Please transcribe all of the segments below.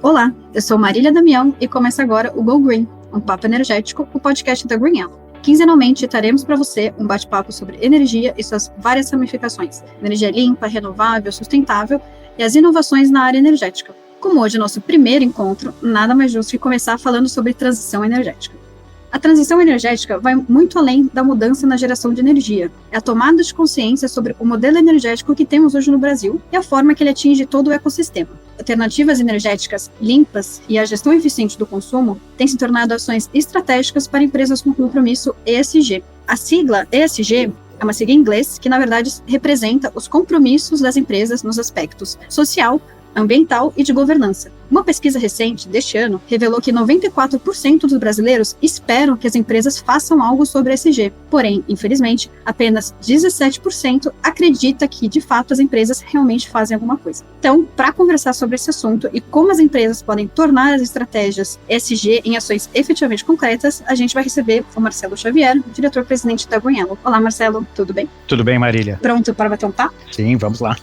Olá, eu sou Marília Damião e começa agora o Go Green, um papo energético, o podcast da GreenYellow. Quinzenalmente, traremos para você um bate-papo sobre energia e suas várias ramificações, energia limpa, renovável, sustentável e as inovações na área energética. Como hoje é nosso primeiro encontro, nada mais justo que começar falando sobre transição energética. A transição energética vai muito além da mudança na geração de energia. É a tomada de consciência sobre o modelo energético que temos hoje no Brasil e a forma que ele atinge todo o ecossistema. Alternativas energéticas limpas e a gestão eficiente do consumo têm se tornado ações estratégicas para empresas com compromisso ESG. A sigla ESG é uma sigla em inglês que, na verdade, representa os compromissos das empresas nos aspectos social, ambiental e de governança. Uma pesquisa recente deste ano revelou que 94% dos brasileiros esperam que as empresas façam algo sobre ESG. Porém, infelizmente, apenas 17% acredita que, de fato, as empresas realmente fazem alguma coisa. Então, para conversar sobre esse assunto e como as empresas podem tornar as estratégias ESG em ações efetivamente concretas, a gente vai receber o Marcelo Xavier, diretor-presidente da GreenYellow. Olá, Marcelo, tudo bem? Tudo bem, Marília. Pronto para bater um papo? Sim, vamos lá.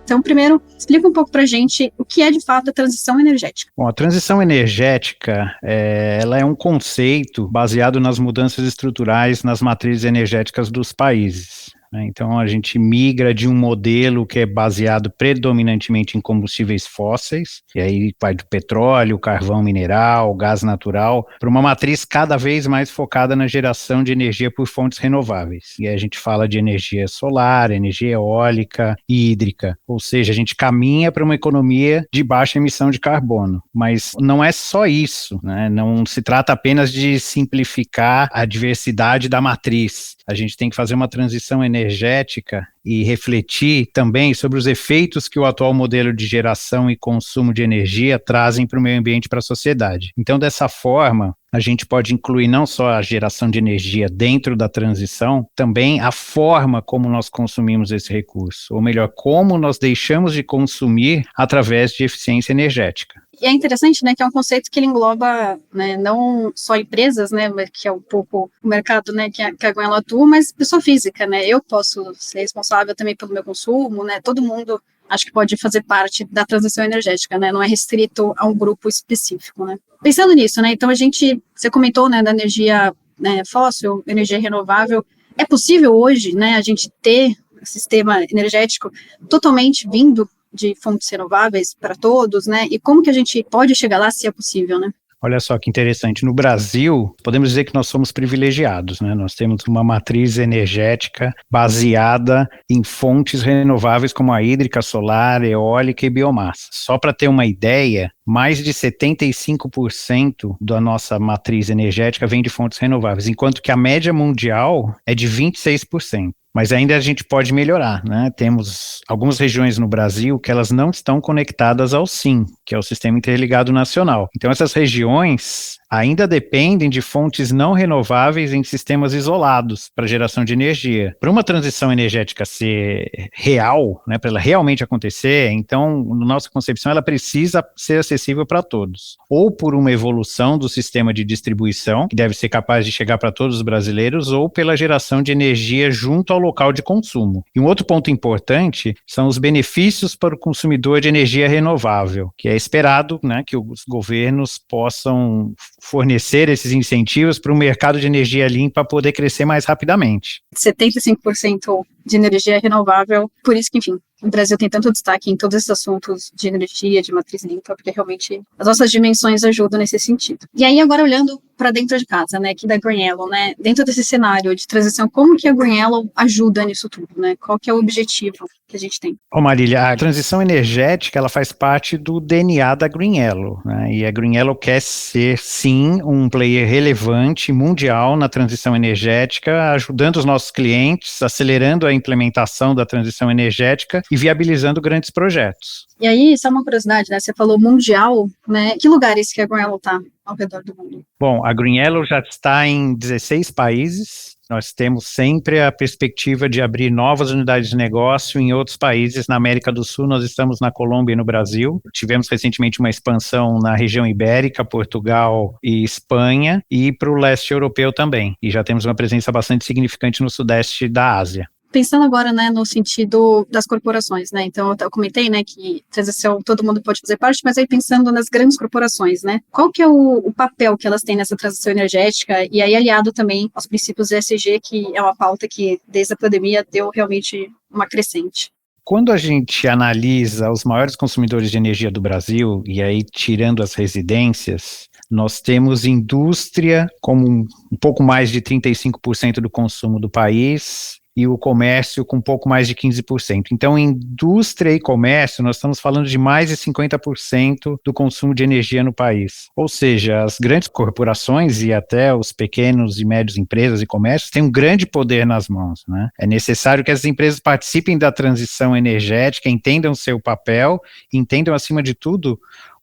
Então, primeiro, explica um pouco para a gente o que é, de fato, a transição energética. Bom, a transição energética, ela é um conceito baseado nas mudanças estruturais nas matrizes energéticas dos países. Então, a gente migra de um modelo que é baseado predominantemente em combustíveis fósseis, e aí vai do petróleo, carvão mineral, gás natural, para uma matriz cada vez mais focada na geração de energia por fontes renováveis. E aí a gente fala de energia solar, energia eólica e hídrica, ou seja, a gente caminha para uma economia de baixa emissão de carbono. Mas não é só isso, né? Não se trata apenas de simplificar a diversidade da matriz. A gente tem que fazer uma transição energética e refletir também sobre os efeitos que o atual modelo de geração e consumo de energia trazem para o meio ambiente e para a sociedade. Então, dessa forma, a gente pode incluir não só a geração de energia dentro da transição, também a forma como nós consumimos esse recurso, ou melhor, como nós deixamos de consumir através de eficiência energética. E é interessante, né, que é um conceito que ele engloba, né, não só empresas, né, que é um pouco o mercado, né, que a GreenYellow atua, mas pessoa física, né, eu posso ser responsável também pelo meu consumo, né, todo mundo acho que pode fazer parte da transição energética, né, não é restrito a um grupo específico, né. Pensando nisso, né, então você comentou, né, da energia, né, fóssil, energia renovável, é possível hoje, né, a gente ter um sistema energético totalmente vindo de fontes renováveis para todos, né? E como que a gente pode chegar lá se é possível, né? Olha só que interessante, no Brasil, podemos dizer que nós somos privilegiados, né? Nós temos uma matriz energética baseada em fontes renováveis como a hídrica, solar, eólica e biomassa. Só para ter uma ideia, mais de 75% da nossa matriz energética vem de fontes renováveis, enquanto que a média mundial é de 26%. Mas ainda a gente pode melhorar, né? Temos algumas regiões no Brasil que elas não estão conectadas ao SIN, que é o Sistema Interligado Nacional. Então essas regiões ainda dependem de fontes não renováveis em sistemas isolados para geração de energia. Para uma transição energética ser real, né, para ela realmente acontecer, então, na nossa concepção, ela precisa ser acessível para todos. Ou por uma evolução do sistema de distribuição, que deve ser capaz de chegar para todos os brasileiros, ou pela geração de energia junto ao local de consumo. E um outro ponto importante são os benefícios para o consumidor de energia renovável, que é esperado, né, que os governos possam fornecer esses incentivos para o mercado de energia limpa poder crescer mais rapidamente. 75% de energia renovável, por isso que, enfim, o Brasil tem tanto destaque em todos esses assuntos de energia, de matriz limpa, porque realmente as nossas dimensões ajudam nesse sentido. E aí, agora olhando para dentro de casa, né, aqui da GreenYellow, né, dentro desse cenário de transição, como que a GreenYellow ajuda nisso tudo, né? Qual que é o objetivo que a gente tem? Marília, a transição energética, ela faz parte do DNA da GreenYellow, né? E a GreenYellow quer ser, sim, um player relevante mundial na transição energética, ajudando os nossos clientes, acelerando a implementação da transição energética e viabilizando grandes projetos. E aí, só uma curiosidade, né? Você falou mundial, né? Que lugares que a GreenYellow está ao redor do mundo? Bom, a GreenYellow já está em 16 países. Nós temos sempre a perspectiva de abrir novas unidades de negócio em outros países. Na América do Sul, nós estamos na Colômbia e no Brasil. Tivemos recentemente uma expansão na região ibérica, Portugal e Espanha, e para o leste europeu também. E já temos uma presença bastante significante no sudeste da Ásia. Pensando agora, né, no sentido das corporações, né, então eu comentei, né, que transição todo mundo pode fazer parte, mas aí pensando nas grandes corporações, né, qual que é o papel que elas têm nessa transição energética e aí aliado também aos princípios ESG, que é uma pauta que desde a pandemia deu realmente uma crescente. Quando a gente analisa os maiores consumidores de energia do Brasil, e aí tirando as residências, nós temos indústria como um pouco mais de 35% do consumo do país e o comércio com um pouco mais de 15%. Então, indústria e comércio, nós estamos falando de mais de 50% do consumo de energia no país. Ou seja, as grandes corporações e até os pequenos e médios empresas e comércios têm um grande poder nas mãos, né? É necessário que as empresas participem da transição energética, entendam seu papel, entendam, acima de tudo,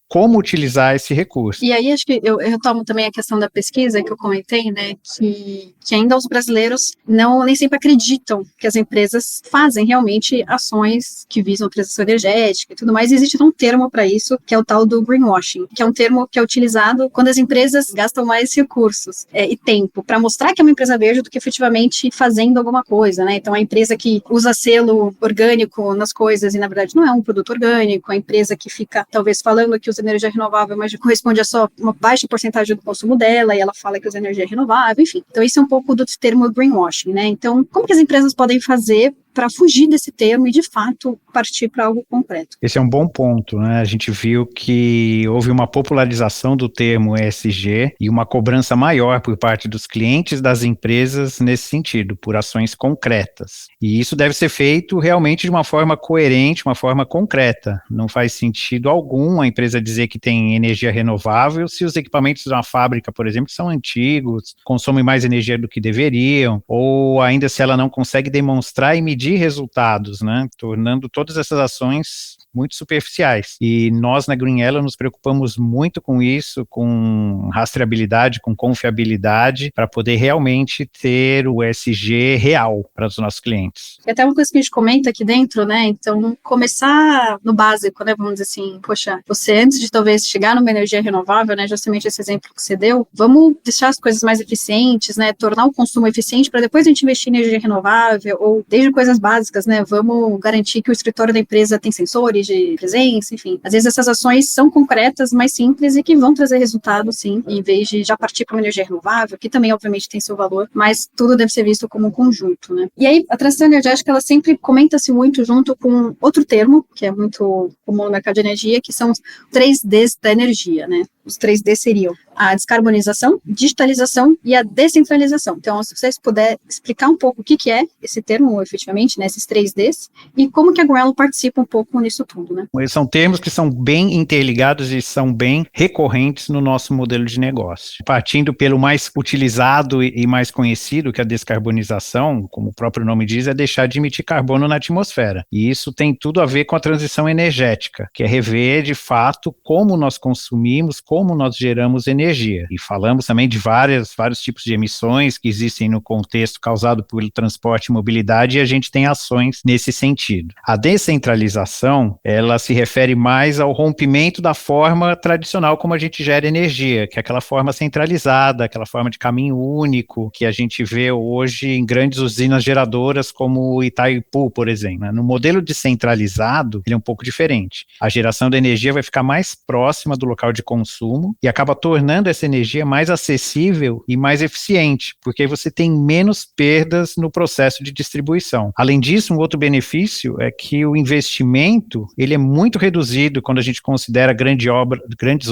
como utilizar esse recurso. E aí, acho que eu retomo também a questão da pesquisa que eu comentei, né, que ainda os brasileiros nem sempre acreditam que as empresas fazem realmente ações que visam transição energética e tudo mais. E existe um termo para isso, que é o tal do greenwashing, que é um termo que é utilizado quando as empresas gastam mais recursos e tempo para mostrar que é uma empresa verde do que efetivamente fazendo alguma coisa, né? Então, a empresa que usa selo orgânico nas coisas e, na verdade, não é um produto orgânico, a empresa que fica, talvez, falando que usa energia renovável, mas corresponde a só uma baixa porcentagem do consumo dela, e ela fala que usa energia renovável, enfim. Então, isso é um pouco do termo greenwashing, né? Então, como que as empresas podem fazer para fugir desse termo e, de fato, partir para algo concreto? Esse é um bom ponto, né? A gente viu que houve uma popularização do termo ESG e uma cobrança maior por parte dos clientes das empresas nesse sentido, por ações concretas. E isso deve ser feito realmente de uma forma coerente, uma forma concreta. Não faz sentido algum a empresa dizer que tem energia renovável se os equipamentos de uma fábrica, por exemplo, são antigos, consomem mais energia do que deveriam, ou ainda se ela não consegue demonstrar e medir resultados, né, tornando todas essas ações muito superficiais. E nós na Green Yellow nos preocupamos muito com isso, com rastreabilidade, com confiabilidade, para poder realmente ter o ESG real para os nossos clientes. E até uma coisa que a gente comenta aqui dentro, né, então começar no básico, né, vamos dizer assim, poxa, você antes de talvez chegar numa energia renovável, né, justamente esse exemplo que você deu, vamos deixar as coisas mais eficientes, né, tornar o consumo eficiente para depois a gente investir em energia renovável, ou desde coisas básicas, né, vamos garantir que o escritório da empresa tem sensores de presença, enfim. Às vezes essas ações são concretas, mais simples e que vão trazer resultado, sim, em vez de já partir para uma energia renovável, que também, obviamente, tem seu valor, mas tudo deve ser visto como um conjunto, né. E aí, a transição energética, ela sempre comenta-se muito junto com outro termo, que é muito comum no mercado de energia, que são os 3Ds da energia, né. Os 3D seriam a descarbonização, digitalização e a descentralização. Então, se vocês puderem explicar um pouco o que é esse termo, efetivamente, né, esses 3Ds, e como que a Green Yellow participa um pouco nisso tudo, né? São termos que são bem interligados e são bem recorrentes no nosso modelo de negócio. Partindo pelo mais utilizado e mais conhecido, que é a descarbonização, como o próprio nome diz, é deixar de emitir carbono na atmosfera. E isso tem tudo a ver com a transição energética, que é rever, de fato, como nós consumimos, como nós geramos energia. E falamos também de vários tipos de emissões que existem no contexto causado pelo transporte e mobilidade, e a gente tem ações nesse sentido. A descentralização, ela se refere mais ao rompimento da forma tradicional como a gente gera energia, que é aquela forma centralizada, aquela forma de caminho único que a gente vê hoje em grandes usinas geradoras como Itaipu, por exemplo. No modelo descentralizado, ele é um pouco diferente. A geração da energia vai ficar mais próxima do local de consumo e acaba tornando essa energia mais acessível e mais eficiente, porque você tem menos perdas no processo de distribuição. Além disso, um outro benefício é que o investimento ele é muito reduzido quando a gente considera grandes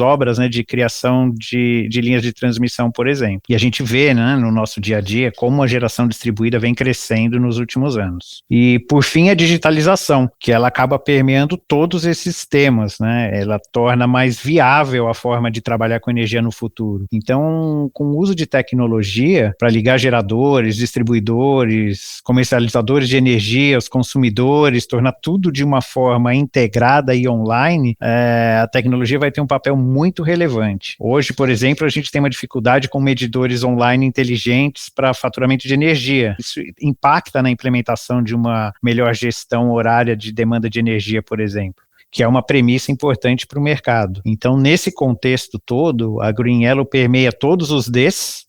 obras, né, de criação de linhas de transmissão, por exemplo. E a gente vê, né, no nosso dia a dia como a geração distribuída vem crescendo nos últimos anos. E, por fim, a digitalização, que ela acaba permeando todos esses temas, né? Ela torna mais viável a forma de trabalhar com energia no futuro. Então, com o uso de tecnologia para ligar geradores, distribuidores, comercializadores de energia, os consumidores, tornar tudo de uma forma integrada e online, a tecnologia vai ter um papel muito relevante. Hoje, por exemplo, a gente tem uma dificuldade com medidores online inteligentes para faturamento de energia. Isso impacta na implementação de uma melhor gestão horária de demanda de energia, por exemplo, que é uma premissa importante para o mercado. Então, nesse contexto todo, a Green Yellow permeia todos os Ds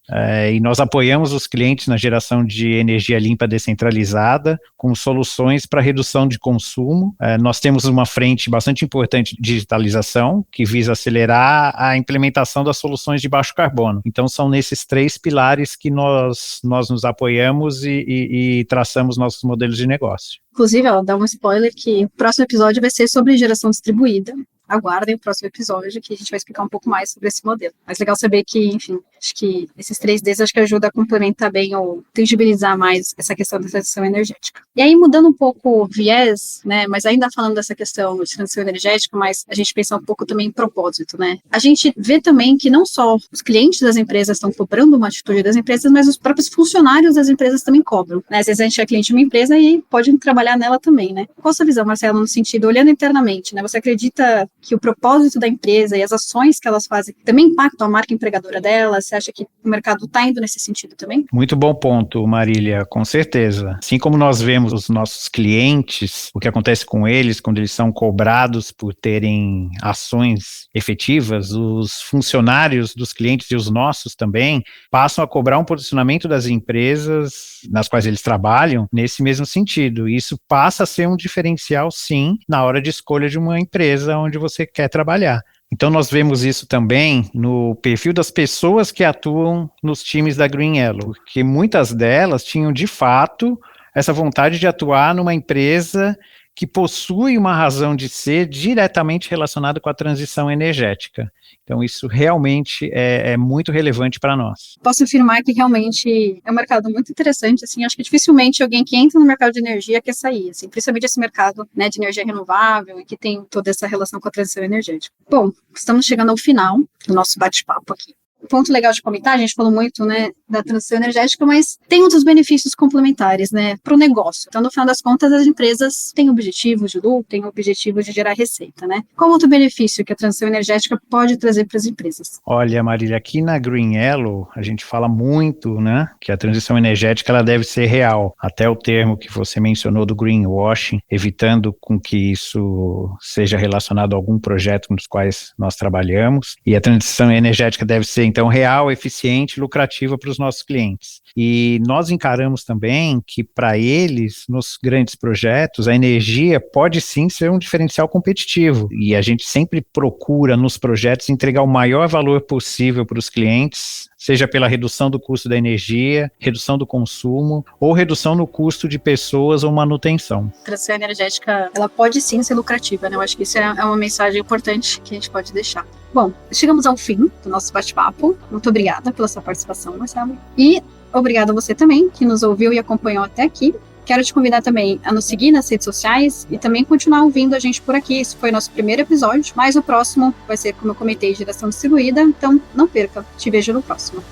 E nós apoiamos os clientes na geração de energia limpa descentralizada, com soluções para redução de consumo. Nós temos uma frente bastante importante de digitalização, que visa acelerar a implementação das soluções de baixo carbono. Então, são nesses 3 pilares que nós nos apoiamos e traçamos nossos modelos de negócio. Inclusive, dá um spoiler que o próximo episódio vai ser sobre geração distribuída. Aguardem o próximo episódio, que a gente vai explicar um pouco mais sobre esse modelo. Mas legal saber que, enfim, acho que esses 3Ds acho que ajuda a complementar bem ou tangibilizar mais essa questão da transição energética. E aí, mudando um pouco o viés, né, mas ainda falando dessa questão de transição energética, mas a gente pensa um pouco também em propósito, né? A gente vê também que não só os clientes das empresas estão cobrando uma atitude das empresas, mas os próprios funcionários das empresas também cobram, né? Às vezes a gente é cliente de uma empresa e pode trabalhar nela também, né? Qual a sua visão, Marcelo, no sentido, olhando internamente, né? Você acredita que o propósito da empresa e as ações que elas fazem também impactam a marca empregadora dela? Você acha que o mercado está indo nesse sentido também? Muito bom ponto, Marília, com certeza. Assim como nós vemos os nossos clientes, o que acontece com eles quando eles são cobrados por terem ações efetivas, os funcionários dos clientes e os nossos também passam a cobrar um posicionamento das empresas nas quais eles trabalham nesse mesmo sentido. Isso passa a ser um diferencial, sim, na hora de escolha de uma empresa onde você quer trabalhar. Então, nós vemos isso também no perfil das pessoas que atuam nos times da GreenYellow, porque muitas delas tinham, de fato, essa vontade de atuar numa empresa que possui uma razão de ser diretamente relacionada com a transição energética. Então, isso realmente é muito relevante para nós. Posso afirmar que realmente é um mercado muito interessante, assim, acho que dificilmente alguém que entra no mercado de energia quer sair, assim, principalmente esse mercado, né, de energia renovável e que tem toda essa relação com a transição energética. Bom, estamos chegando ao final do nosso bate-papo aqui. Ponto legal de comentar, a gente falou muito, né, da transição energética, mas tem outros benefícios complementares, né, para o negócio. Então, no final das contas, as empresas têm objetivos de lucro, têm objetivos de gerar receita, né? Qual outro benefício que a transição energética pode trazer para as empresas? Olha, Marília, aqui na GreenYellow, a gente fala muito, né, que a transição energética ela deve ser real. Até o termo que você mencionou do greenwashing, evitando com que isso seja relacionado a algum projeto nos quais nós trabalhamos. E a transição energética deve ser então real, eficiente, lucrativa para os nossos clientes. E nós encaramos também que para eles, nos grandes projetos, a energia pode sim ser um diferencial competitivo. E a gente sempre procura nos projetos entregar o maior valor possível para os clientes, seja pela redução do custo da energia, redução do consumo ou redução no custo de pessoas ou manutenção. A transição energética, ela pode sim ser lucrativa, né? Eu acho que isso é uma mensagem importante que a gente pode deixar. Bom, chegamos ao fim do nosso bate-papo. Muito obrigada pela sua participação, Marcelo. E obrigada a você também, que nos ouviu e acompanhou até aqui. Quero te convidar também a nos seguir nas redes sociais e também continuar ouvindo a gente por aqui. Esse foi nosso primeiro episódio, mas o próximo vai ser, como eu comentei, geração distribuída. Então, não perca. Te vejo no próximo.